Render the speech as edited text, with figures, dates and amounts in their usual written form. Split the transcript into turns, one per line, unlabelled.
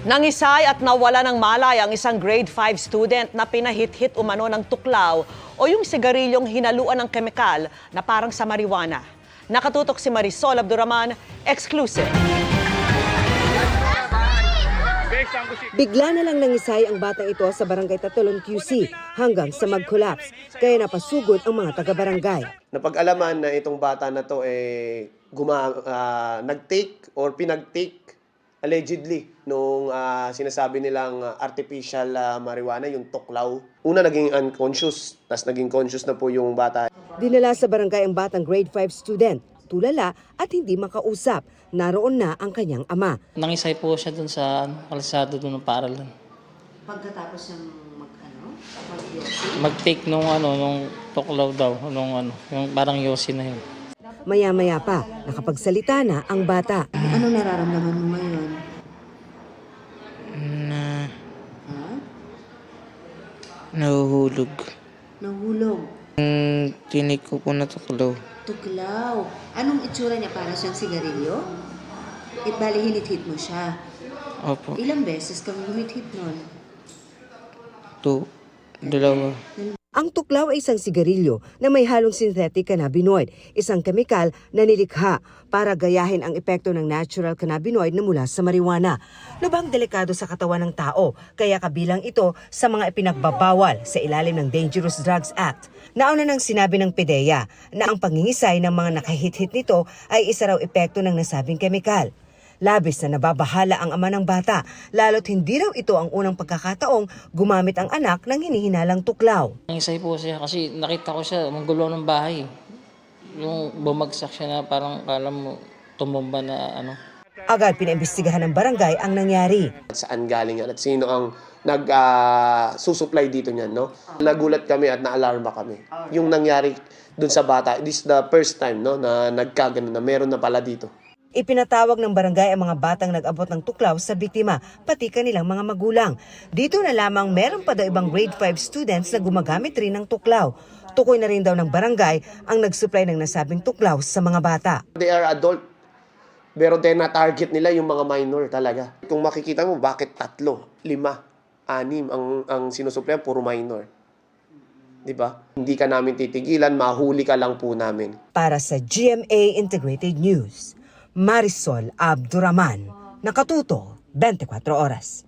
Nangisay at nawala ng malay ang isang grade 5 student na pinahit-hit umano ng tuklaw o yung sigarilyong hinaluan ng kemikal na parang sa marijuana. Nakatutok si Marisol Abduraman, exclusive.
Bigla na lang nangisay ang batang ito sa barangay Tatulon QC hanggang sa mag-collapse, kaya napasugod ang mga taga-barangay.
Napag-alaman na itong bata na to nag-take or pinag-take allegedly nung sinasabi nilang artificial marijuana, yung tuklaw. Una naging unconscious, tapos naging conscious na po yung bata.
Dinala sa barangay ang batang grade 5 student, tulala at hindi makausap. Naroon na ang kanyang ama.
Nangisay po siya dun sa kalsada dun ng paaralan.
Pagkatapos ng
Mag-take nung tuklaw daw, yung parang yosi na yun.
Maya-maya pa, nakapagsalita na ang bata.
Anong nararamdaman mo ngayon?
Nahuhulog.
Nahulog.
Tinig ko po na tuklaw.
Tuklaw. Anong itsura niya? Para siyang sigarilyo? Bali, hinit-hit mo siya.
Opo.
Ilang beses kang humit-hit nun?
2. 2.
Ang tuklaw ay isang sigarilyo na may halong synthetic cannabinoid, isang kemikal na nilikha para gayahin ang epekto ng natural cannabinoid na mula sa marijuana. Lubhang delikado sa katawan ng tao, kaya kabilang ito sa mga ipinagbabawal sa ilalim ng Dangerous Drugs Act. Nauna nang sinabi ng PDEA na ang pangingisay ng mga nakahit-hit nito ay isa raw epekto ng nasabing kemikal. Labis na nababahala ang ama ng bata, lalo't hindi raw ito ang unang pagkakataong gumamit ang anak ng hinihinalang tuklaw.
Nangisay po siya kasi nakita ko siya manggulo ng bahay. Yung bumagsak siya na parang kala mo tumumba na
Agad pinaimbestigahan ng barangay ang nangyari.
Saan galing yan at sino ang nag-susupply dito niyan, no? Nagulat kami at na-alarma kami. Yung nangyari dun sa bata, this is the first time, no, na nagkagano na meron na pala dito.
Ipinatawag ng barangay ang mga batang nag-abot ng tuklaw sa biktima, pati kanilang mga magulang. Dito na lamang meron pa daw ibang grade 5 students na gumagamit rin ng tuklaw. Tukoy na rin daw ng barangay ang nag-supply ng nasabing tuklaw sa mga bata.
They are adult, pero na-target nila yung mga minor talaga. Kung makikita mo, bakit 3, 5, 6 ang sinusuplayan, puro minor. Diba? Hindi ka namin titigilan, mahuli ka lang po namin.
Para sa GMA Integrated News, Marisol Abduraman, nakatuto 24 oras.